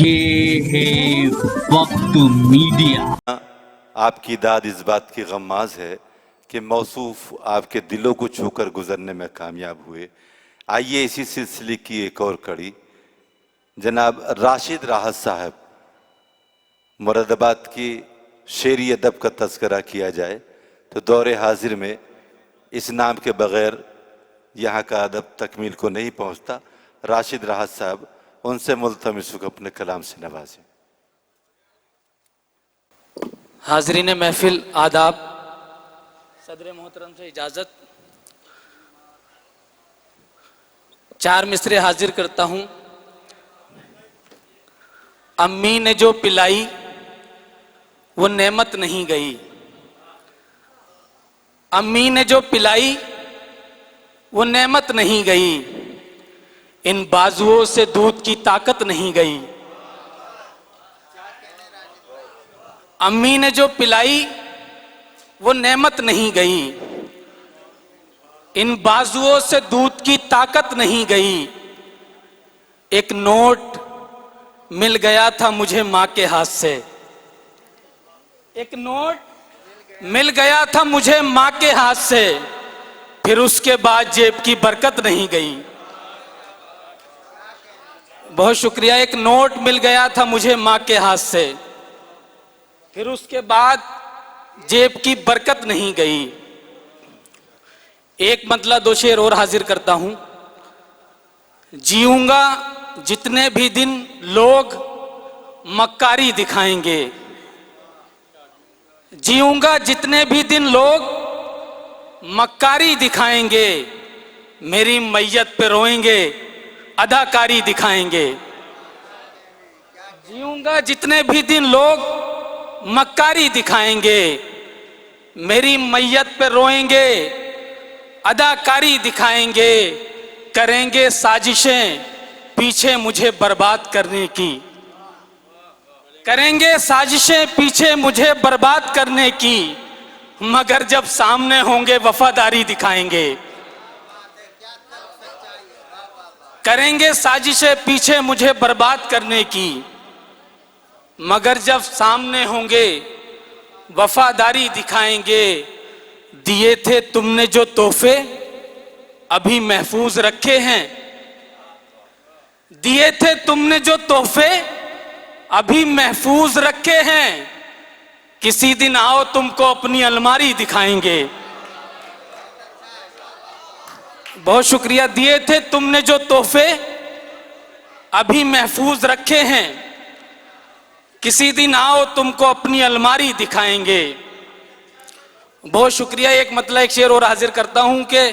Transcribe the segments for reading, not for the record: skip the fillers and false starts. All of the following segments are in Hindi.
ये है वक्त मीडिया। आपकी दाद इस बात की गम्माज है कि मौसूफ आपके दिलों को छूकर गुजरने में कामयाब हुए। आइए इसी सिलसिले की एक और कड़ी, जनाब राशिद राहत साहब मुरादाबाद की शेरी अदब का तज़किरा किया जाए तो दौरे हाजिर में इस नाम के बग़ैर यहाँ का अदब तकमील को नहीं पहुँचता। राशिद राहत साहब, उनसे मुल्तमिस हूं अपने कलाम से नवाजें। हाज़रीन महफिल, आदाब, सदर मोहतरम से इजाज़त। चार मिसरे हाजिर करता हूँ। अम्मी ने जो पिलाई वो नेमत नहीं गई, अम्मी ने जो पिलाई वो नेमत नहीं गई, इन बाजुओं से दूध की ताकत नहीं गई। अम्मी ने जो पिलाई वो नेमत नहीं गई, इन बाजुओं से दूध की ताकत नहीं गई। एक नोट मिल गया था मुझे माँ के हाथ से, एक नोट मिल गया था मुझे माँ के हाथ से, फिर उसके बाद जेब की बरकत नहीं गई। बहुत शुक्रिया। एक नोट मिल गया था मुझे माँ के हाथ से, फिर उसके बाद जेब की बरकत नहीं गई। एक मतला दो शेर और हाजिर करता हूं। जीऊंगा जितने भी दिन लोग मक्कारी दिखाएंगे, जीऊंगा जितने भी दिन लोग मक्कारी दिखाएंगे, मेरी मैयत पे रोएंगे, अदाकारी दिखाएंगे। जीऊंगा जितने भी दिन लोग मक्कारी दिखाएंगे, मेरी मैयत पे रोएंगे, अदाकारी दिखाएंगे, करेंगे साजिशें पीछे मुझे बर्बाद करने की, करेंगे साजिशें पीछे मुझे बर्बाद करने की, मगर जब सामने होंगे वफादारी दिखाएंगे। करेंगे साजिशें पीछे मुझे बर्बाद करने की, मगर जब सामने होंगे वफादारी दिखाएंगे। दिए थे तुमने जो तोहफे अभी महफूज रखे हैं, दिए थे तुमने जो तोहफे अभी महफूज रखे हैं, किसी दिन आओ तुमको अपनी अलमारी दिखाएंगे। बहुत शुक्रिया। दिए थे तुमने जो तोहफे अभी महफूज रखे हैं, किसी दिन आओ तुमको अपनी अलमारी दिखाएंगे। बहुत शुक्रिया। एक मतलब एक शेर और हाजिर करता हूं कि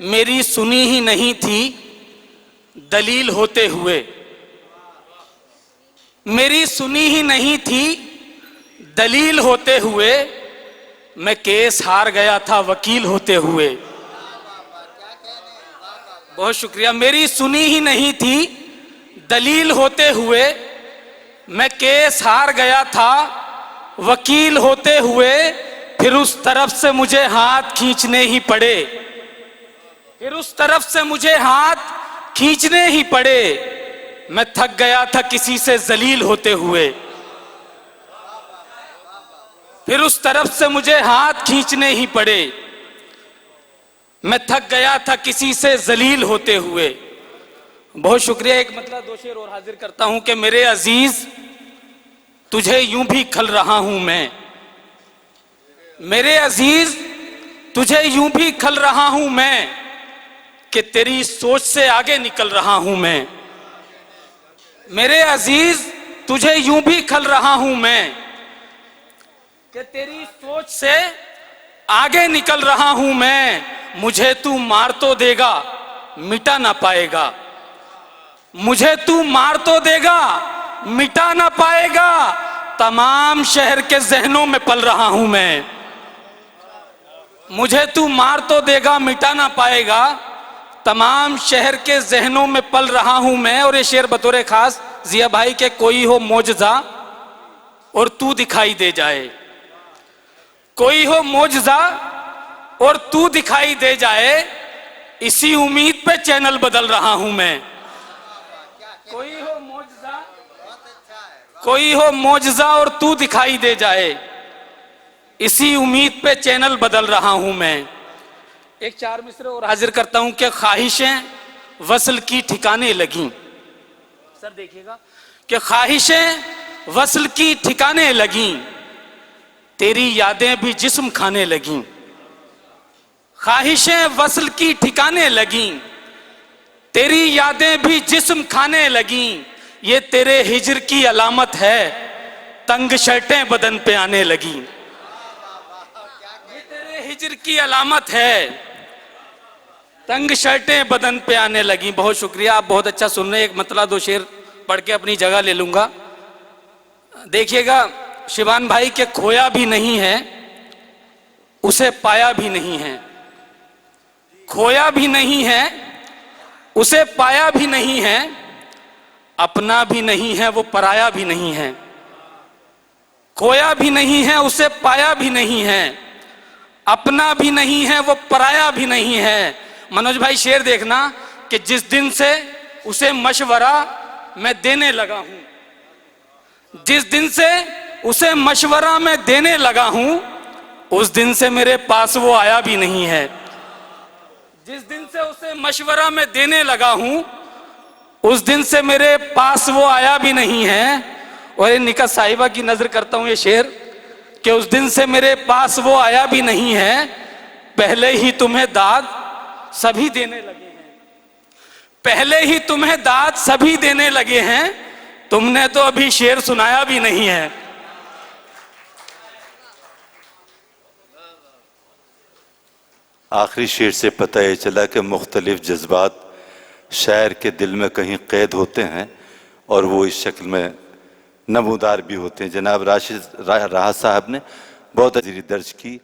मेरी सुनी ही नहीं थी दलील होते हुए, मेरी सुनी ही नहीं थी दलील होते हुए, मैं केस हार गया था वकील होते हुए। बहुत शुक्रिया। मेरी सुनी ही नहीं थी दलील होते हुए, मैं केस हार गया था वकील होते हुए, फिर उस तरफ से मुझे हाथ खींचने ही पड़े, फिर उस तरफ से मुझे हाथ खींचने ही पड़े। मैं थक गया था किसी से जलील होते हुए, फिर उस तरफ से मुझे हाथ खींचने ही पड़े। मैं थक गया था किसी से जलील होते हुए। बहुत शुक्रिया। एक मतलब दो शेर और हाजिर करता हूं कि मेरे अजीज तुझे यूं भी खल रहा हूं मैं, मेरे अजीज तुझे यूं भी खल रहा हूं मैं, कि तेरी सोच से आगे निकल रहा हूं मैं। मेरे अजीज तुझे यूं भी खल रहा हूं मैं, कि तेरी सोच से आगे निकल रहा हूं मैं। मुझे तू मार तो देगा मिटा ना पाएगा, मुझे तू मार तो देगा मिटा ना पाएगा, तमाम शहर के जहनों में पल रहा हूं मैं। मुझे तू मार तो देगा मिटा ना पाएगा, तमाम शहर के जहनों में पल रहा हूं मैं। और ये शेर बतौर खास जिया भाई के कोई हो मोजजा और तू दिखाई दे जाए, कोई हो मोजजा और तू दिखाई दे जाए, इसी उम्मीद पे चैनल बदल रहा हूं मैं। कोई हो मोजजा कोई हो मौजज़ा और तू दिखाई दे जाए, इसी उम्मीद पे चैनल बदल रहा हूं मैं। एक चार मिसरे और हाजिर करता हूं कि ख्वाहिशें वसल की ठिकाने लगी। सर देखिएगा कि ख्वाहिशें वसल की ठिकाने लगी, तेरी यादें भी जिस्म खाने लगी। ख्वाहिशें वसल की ठिकाने लगी, तेरी यादें भी जिस्म खाने लगी। ये तेरे हिजर की अलामत है, तंग शर्टें बदन पे आने लगी। ये तेरे हिजर की अलामत है, तंग शर्टें बदन पे आने लगी। बहुत शुक्रिया, आप बहुत अच्छा सुन रहे हैं। एक मतला दो शेर पढ़ के अपनी जगह ले लूंगा। देखिएगा शिबान भाई के खोया भी नहीं है, उसे पाया भी नहीं है। खोया भी नहीं है, उसे पाया भी नहीं है। अपना भी नहीं है, वो पराया भी नहीं है। खोया भी नहीं है, उसे पाया भी नहीं है। अपना भी नहीं है, वो पराया भी नहीं है। मनोज भाई शेर देखना कि जिस दिन से उसे मशवरा मैं देने लगा हूं, जिस दिन से उसे मशवरा मैं देने लगा हूं, उस दिन से मेरे पास वो आया भी नहीं है। जिस दिन से उसे मशवरा मैं देने लगा हूं, उस दिन से मेरे पास वो आया भी नहीं है। और ये निका साहिबा की नजर करता हूं ये शेर कि उस दिन से मेरे पास वो आया भी नहीं है। पहले ही तुम्हें दाद सभी देने लगे हैं, पहले ही तुम्हें दाद सभी देने लगे हैं। तुमने तो अभी शेर सुनाया भी नहीं है। आखिरी शेर से पता ये चला कि मुख्तलिफ जज्बात शायर के दिल में कहीं कैद होते हैं और वो इस शक्ल में नमूदार भी होते हैं। जनाब राशिद राहत साहब ने बहुत अजीरी दर्ज की।